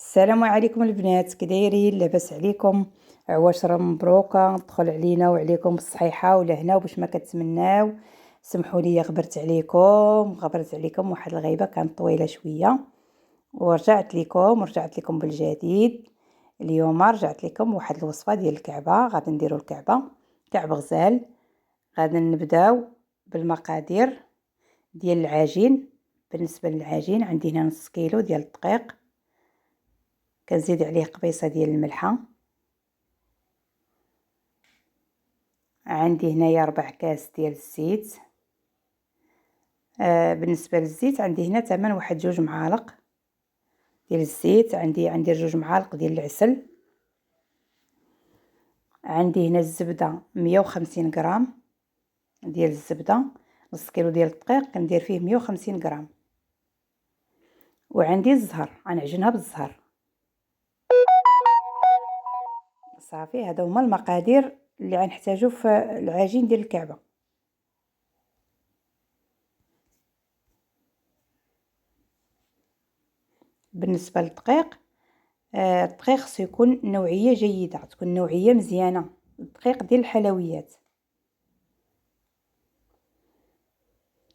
السلام عليكم البنات، كدايرين؟ لاباس عليكم؟ عواشر مبروكه تدخل علينا وعليكم بالصحيحه والهنا وباش ما كتمناو. سمحوا لي غبرت عليكم واحد الغيبه كانت طويله شويه، ورجعت لكم بالجديد. اليوم رجعت لكم واحد الوصفه ديال الكعبه. غادي نديروا الكعبه كعب غزال. غادي نبداو بالمقادير ديال العجين. بالنسبه للعجين عندي هنا نص كيلو ديال الدقيق، كنزيد عليه قبيصه ديال الملحه. عندي هنايا 4 كاس ديال الزيت. بالنسبه للزيت عندي هنا تمن واحد 2 معالق ديال الزيت. عندي 2 معالق ديال العسل. عندي هنا الزبده 150 غرام ديال الزبده. نص كيلو ديال الدقيق كندير فيه 150 غرام. وعندي الزهر غنعجنها بالزهر. صافي، هادو هما المقادير اللي غنحتاجو في العجين ديال الكعبه. بالنسبه للدقيق، الدقيق خصو يكون نوعيه جيده، تكون نوعيه مزيانه، الدقيق ديال الحلويات.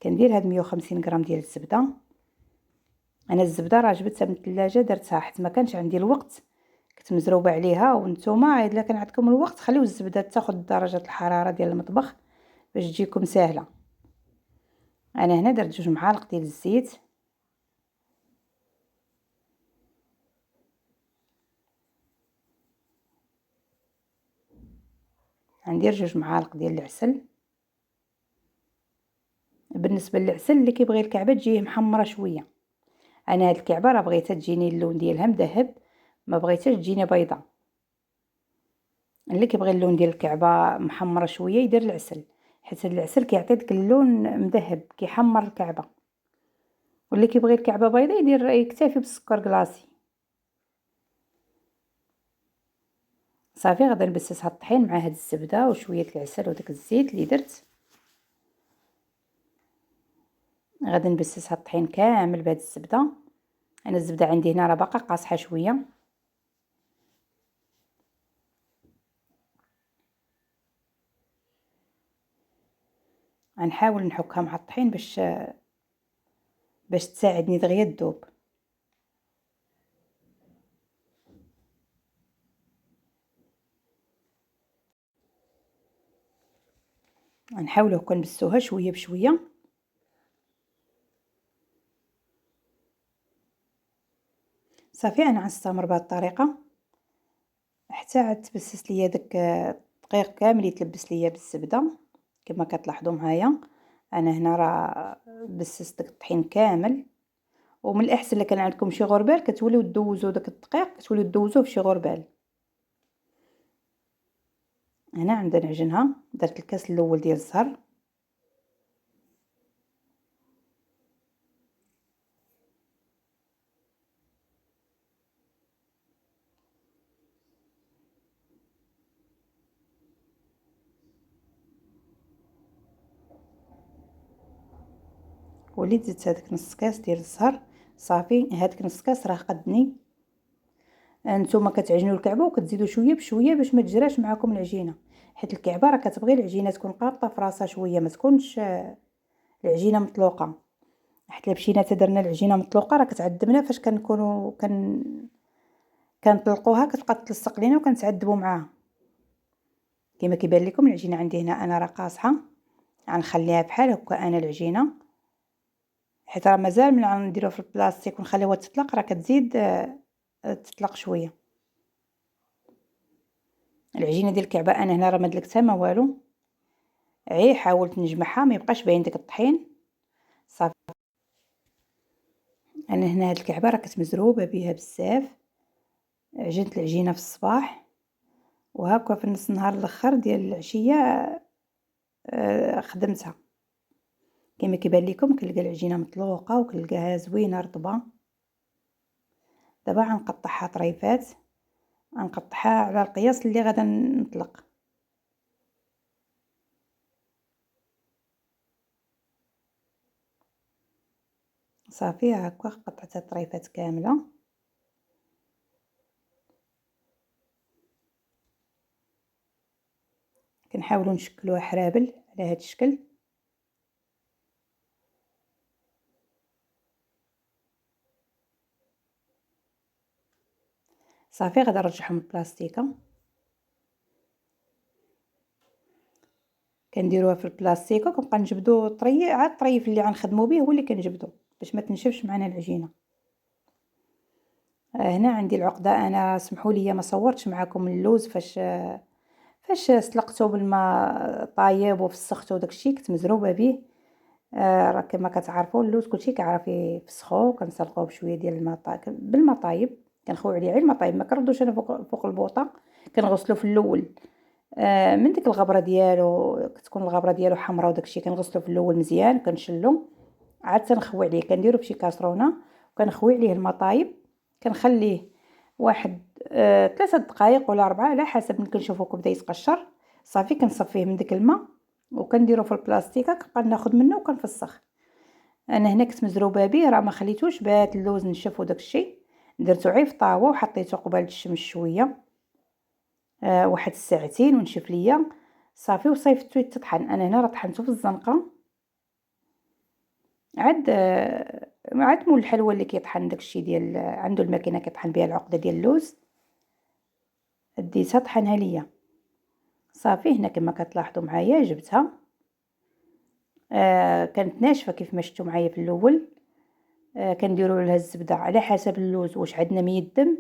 كندير هاد 150 غرام ديال الزبده. انا الزبده راه جبتها من الثلاجه درتها حيت ما كانش عندي الوقت، كنت مزروبه عليها. وانتوما الا كان عندكم الوقت خليو الزبده تاخذ درجه الحراره ديال المطبخ باش تجيكم سهله. انا هنا درت 2 معالق ديال الزيت. غندير 2 معالق ديال العسل. بالنسبه للعسل اللي كيبغي الكعبه تجيه محمره شويه، انا هاد الكعبه راه بغيتها تجيني اللون ديالها مذهب، ما بغيتهاش تجيني بيضاء. اللي كيبغي اللون ديال الكعبه محمره شويه يدير العسل، حيت العسل كيعطي داك اللون مذهب كيحمر الكعبه. واللي كيبغي الكعبه بيضاء يكتفي بالسكر كلاصي. صافي، غادي نبسس هاد الطحين مع هاد الزبده وشويه العسل وداك الزيت اللي درت. غادي نبسس هاد الطحين كامل بهاد الزبده. انا الزبده عندي هنا راه باقا قاصحه شويه. غنحاول نحكها مع الطحين باش تساعدني دغيا تذوب. غنحاولوا هكا نبسوها شويه بشويه. صافي، انا غنستمر بهذه الطريقه حتى عاد تبسس ليا داك الدقيق كامل يتلبس ليا بالزبده. كما كتلاحظوا معايا انا هنا راه بسست داك الطحين كامل. ومن الاحسن الا كان عندكم شي غربال كتوليو دوزوا داك الدقيق، كتوليو دوزوه في شي غربال. هنا عندنا نعجنها. درت الكاس الاول ديال الزهر. وليت زدت هذاك نص كاس ديال الزهر. صافي، هذاك نص كاس راه قدني. نتوما كتعجنوا الكعبه وكتزيدوا شويه بشويه باش ما تجراش معكم العجينه، حيت الكعبه راه كتبغي العجينه تكون قاطه في راسها شويه، ما تكونش العجينه مطلوقه. حيت الا مشينا تدرنا العجينه مطلوقه راه كتعذبنا فاش كنكونوا كنطلقوها، كتبقى تلصق لينا وكنتعذبوا معاها. كما كيبان لكم العجينه عندي هنا انا راه قاصحه. غنخليها بحال هكا انا العجينه، حيت راه مازال من نديروها في البلاستيك ونخليوها تطلق راه كتزيد تطلق شويه. العجينه ديال الكعبه انا هنا راه ما دلكتها ما والو، عي حاولت نجمعها ما يبقاش باين داك الطحين. صافي، انا هنا هاد الكعبه راه كتمزروبه بها بزاف. عجنت العجينه في الصباح وهكا في نص النهار الاخر ديال العشيه خدمتها. كما كيبان لكم كنلقى العجينه مطلوقه وكنلقاها زوينه رطبه. دابا غنقطعها طريفات، غنقطعها على القياس اللي غادا نطلق. صافي، هكا قطعتها طريفات كامله. كنحاولوا نشكلوها حرابل على هذا الشكل. صافي غادي نرجعهم للبلاستيكه، كنديروها في البلاستيكه وكنبقى نجبدو عاد الطريف اللي غنخدمو به هو اللي كنجبدو باش ما تنشفش معنا العجينه. هنا عندي العقده. انا سمحوا لي ما صورتش معكم اللوز فاش سلقته بالماء طايب وفسختو داكشي، كنت مزروبه به. راه كما كتعرفوا اللوز كلشي كيعرف يفسخو، كنسلقوه بشويه ديال الماء بالماء طايب، كنخوي عليه غير الماء طايب، ما كنردوش انا فوق البوطه. كنغسلو في الاول من ديك الغبره ديالو، كتكون الغبره ديالو حمراء وداكشي كنغسلو في الاول مزيان، كنشلو عاد تنخوي عليه، كنديرو فشي كاسرونه وكنخوي عليه الماء طايب، كنخليه واحد 3 دقائق ولا 4 على حسب ملي كنشوفو كيبدا يتقشر. صافي كنصفيه من داك الماء وكنديرو في البلاستيكه، كنبقى ناخذ منه وكنفسخ. انا هنا كنت مزروبه به، راه ما خليتوش بات اللوز نشف وداكشي، درتو غير في طاوه وحطيته قبال الشمس شويه واحد الساعتين ونشف ليا. صافي وصيفطته يتطحن. انا هنا راه طحنته في الزنقه، عاد مول الحلوى اللي كيطحن داكشي ديال عنده الماكينه كيطحن بها العقده ديال اللوز، ديتها طحنها ليا. صافي هنا كما كتلاحظوا معايا جبتها كانت ناشفه كيف ما شفتوا معايا في الاول. كنديروا لها الزبده على حسب اللوز، واش عندنا ميدم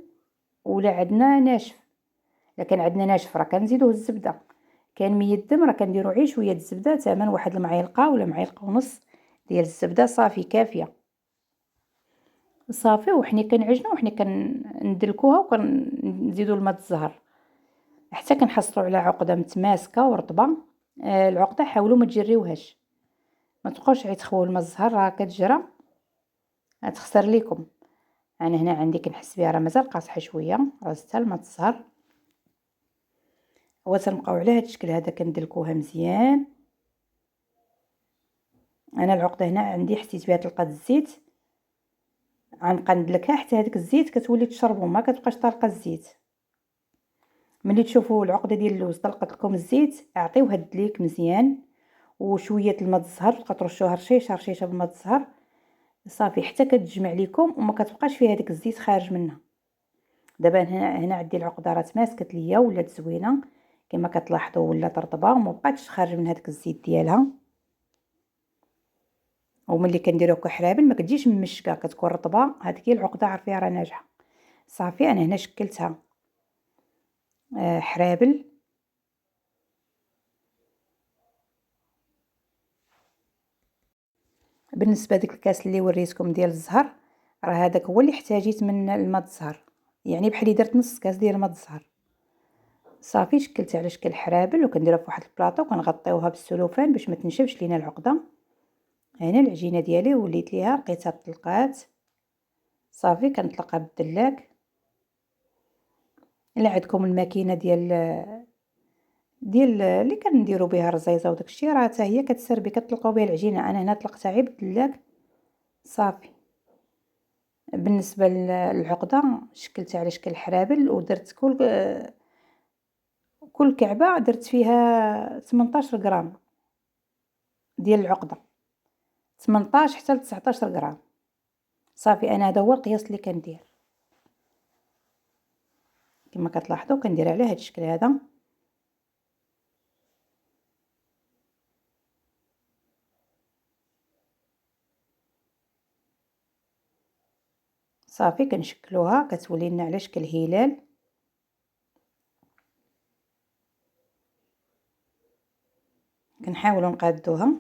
ولا عندنا ناشف. الا كان عندنا ناشف راه كنزيدوه الزبده، كان ميدم راه كنديروا غير شويه الزبده، ثمن واحد المعلقه ولا معلقه ونص ديال الزبده صافي كافيه. صافي وحنا كنعجنوا وحنا كندلكوها وكنزيدوا الماء الزهر حتى كنحصلوا على عقده متماسكه ورطبه. العقده حاولوا ما تجريوهاش، ما تبقاوش تخويو الماء الزهر راه كتجرى غتخسر ليكم. انا هنا عندي كنحس بها راه مازال قاصحه شويه، راه زدتها الماء الزهر. هو تنبقاو على هذا الشكل هذا كندلكوها مزيان. انا العقده هنا عندي حسيت بها طلقه الزيت، غنبقى ندلكها حتى هذاك الزيت كتولي تشربو، ما كتبقاش طالقه الزيت. ملي تشوفوا العقده ديال اللوز طلقت لكم الزيت اعطيوها الدليك مزيان وشويه الماء الزهر، تبقى ترشوها رشيشه رشيشه بالماء الزهر صافي حتى كتجمع لكم وما كتبقاش فيها داك الزيت خارج منها. دابا هنا عندي العقده راه تماسكت ليا ولات زوينه كما كتلاحظوا، ولات رطبه وما بقاتش خارج من هذاك الزيت ديالها. وملي كنديروها كحرابل ما كتجيش ممشكه، كتكون رطبه. هذيك هي العقده عرفيها راه ناجحه. صافي انا هنا شكلتها حرابل. بالنسبه لديك الكاس اللي وريتكم ديال الزهر، راه هذاك هو اللي احتاجيت من الماء الزهر، يعني بحال درت نص كاس ديال الماء الزهر. صافي شكلت على شكل حرابل وكنديرها في واحد البلاطو وكنغطيوها بالسلوفان باش ما تنشفش لينا العقده. هنا العجينه ديالي وليت ليها لقيتها طلقات. صافي كنطلقها بالدلاك. الا عندكم الماكينه ديال اللي كنديروا بها الرزيزه وداكشي راه حتى هي كتسربي كتطلقوا بها العجينه. انا هنا طلقتها غير بالدلاك. صافي بالنسبه للعقده شكلتها على شكل حرابل ودرت كل كعبه درت فيها 18 غرام ديال العقده، 18 حتى ل 19 غرام. صافي انا هذا هو القياس اللي كندير كما كتلاحظوا، كندير على هذا الشكل هذا. صافي كنشكلوها كتولي لنا على شكل هلال. كنحاولوا نقادوها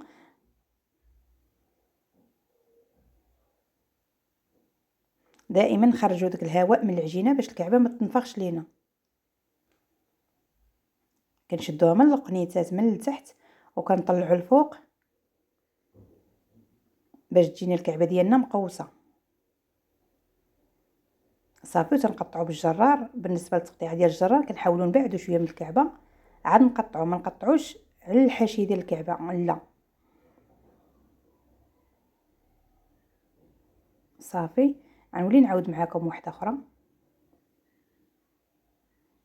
دائما، نخرجوا داك الهواء من العجينه باش الكعبه ما تنفخش لينا. كنشدوها من القنيتات من التحت وكنطلعوا الفوق باش تجينا الكعبه ديالنا مقوسه. صافي تنقطعوا بالجرار. بالنسبه للتقطيع ديال الجرار كنحاولوا نبعدوا شويه من الكعبه، عاد نقطعوا، ما نقطعوش على الحاشيه ديال الكعبه لا. صافي غنولي نعاود معكم واحده اخرى.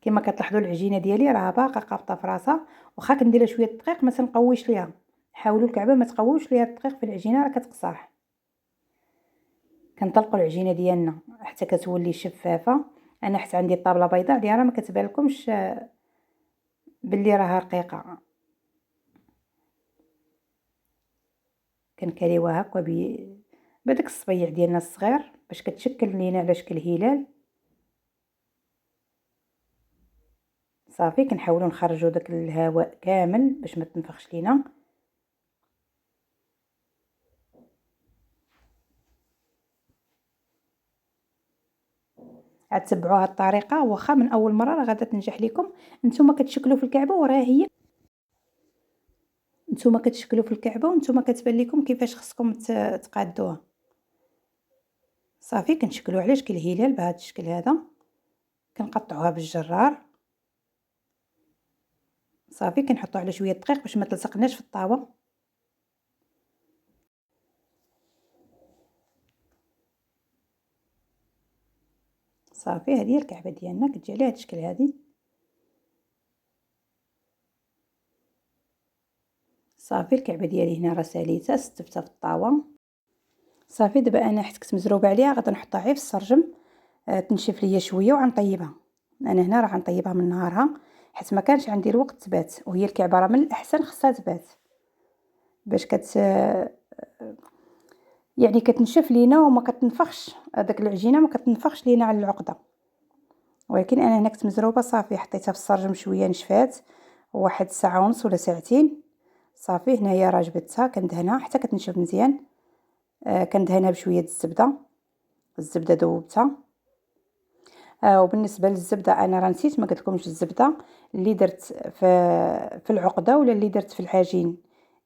كما كتلاحظوا العجينه ديالي راه باقا قابطه في راسها، واخا كندير لها شويه الدقيق ما تنقويش ليها. حاولوا الكعبه ما تقويوش ليها الدقيق في العجينه راه كتقصاح. كنطلقوا العجينه ديالنا حتى كتولي شفافه. انا حتى عندي الطابله بيضاء عليها راه ما كتبان لكمش باللي راها رقيقه. كنكريوها هكا بداك الصبيع ديالنا الصغير باش كتشكل لينا على شكل هلال. صافي كنحاولوا نخرجوا داك الهواء كامل باش ما تنفخش لينا. عاد تبعوا هاد الطريقه، واخا من اول مره راه غادا تنجح لكم. نتوما كتشكلوا في الكعبه وراه هي نتوما كتشكلوا في الكعبه ونتوما كتبان لكم كيفاش خصكم تقادوها. صافي كنشكلوا على شكل هلال بهذا الشكل هذا. كنقطعوها بالجرار. صافي كنحطوا على شويه دقيق باش ما تلصقناش في الطاوه. صافي هذه هي الكعبه ديالنا كتجي على هذا الشكل هذه. صافي الكعبه ديالي هنا راه ساليته ستفتها في الطاوه. صافي دابا انا حيت كنت مزروبه عليها غادي نحطها غير في السرجم تنشف ليا شويه وغنطيبها. انا هنا راه غنطيبها من نهارها حيت ما كانش عندي الوقت تبات، وهي الكعبه راه من الاحسن خصها تبات باش يعني كتنشف لينا وما كتنفخش. هذاك العجينه ما كتنفخش لينا على العقده. ولكن انا هنا كنت مزروبه صافي حطيتها في السرجم شويه نشفات واحد ساعه ونص ولا ساعتين. صافي هنايا راه جبدتها كندهنها حتى كتنشف مزيان. كندهنها بشويه الزبده ذوبتها. وبالنسبه للزبده انا راه نسيت ما قلت لكمش الزبده اللي درت في العقده ولا اللي درت في العجين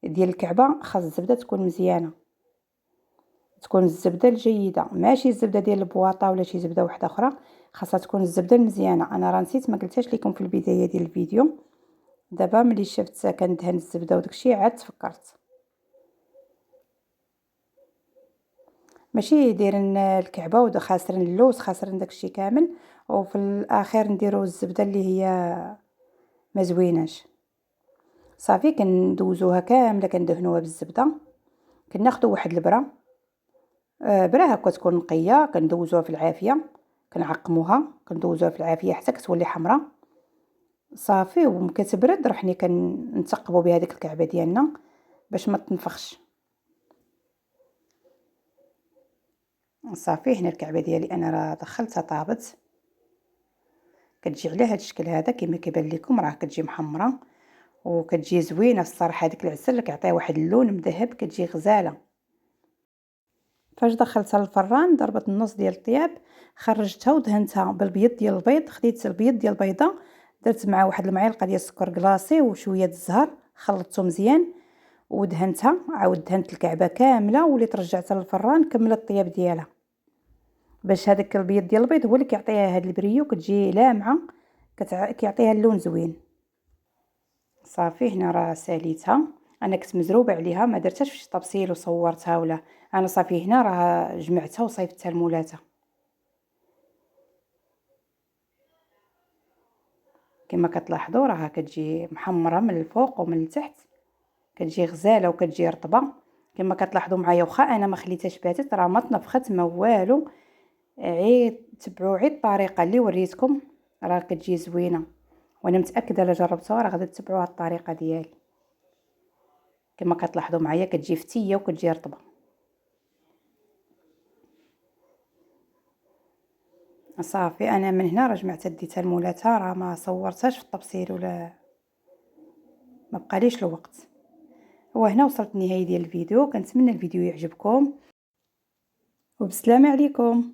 ديال الكعبه. خاص الزبده تكون مزيانه، تكون الزبده الجيده ماشي الزبده ديال البواطه ولا شي زبده واحده اخرى. خاصها تكون الزبده المزيانه. انا راه نسيت ما قلتهاش لكم في البدايه ديال الفيديو. دابا ملي شفت كندهن الزبده وداكشي عاد تفكرت. ماشي دايرين الكعبه وخاسرين اللوز خاسرين داكشي كامل، وفي الاخير نديرو الزبده اللي هي ما زويناش. صافي كندوزوها كامله كندهنوها بالزبده. كناخذوا واحد البره بره هكا تكون نقيه كندوزوها في العافيه. كنعقموها كندوزوها في العافيه حتى كتولي حمراء. صافي وكتبرد رحني كنثقبوا بها ديك الكعبه ديالنا باش ما تنفخش. صافي هنا الكعبه ديالي انا راه دخلتها طابت. كتجي على هذا الشكل هذا كما كيبان لكم راه كتجي محمره وكتجي زوينه الصراحه. ديك العسل كيعطيها واحد اللون مذهب كتجي غزاله. فاش دخلتها للفران ضربت النص ديال الطياب خرجتها ودهنتها بالبيض ديال البيض. خديت البيض ديال البيضه درت معاه واحد المعلقه ديال السكر كلاصي وشويه الزهر خلطته مزيان ودهنتها. عاود دهنت الكعبه كامله وليت رجعتها للفران كملت الطياب ديالها باش هذاك البيض ديال البيض هو اللي كيعطيها هاد البريو كتجي لامعه كيعطيها اللون زوين. صافي هنا راه ساليتها. انا كنت مزروبه عليها ما درتهاش في شي طبسيل وصورتها ولا. انا صافي هنا راه جمعتها وصيفطتها لمولاتها. كما كتلاحظوا راها كتجي محمره من الفوق ومن التحت. كتجي غزاله وكتجي رطبه كما كتلاحظوا معايا. واخا انا ما خليتهاش باتت راه ما تنفخت ما والو. تبعوا الطريقه اللي وريتكم راه كتجي زوينه. وانا متاكده الا جربتوها راه غادي تتبعوا هاد الطريقه ديالي. كما كتلاحظوا معايا كتجي فتيه وكتجي رطبه. صافي انا من هنا راه جمعت ديتها لمولاتها راه ما صورتهاش في الطبسيل ولا ما بقاليش الوقت. وهنا وصلت النهايه ديال الفيديو. كنتمنى الفيديو يعجبكم وبسلامه عليكم.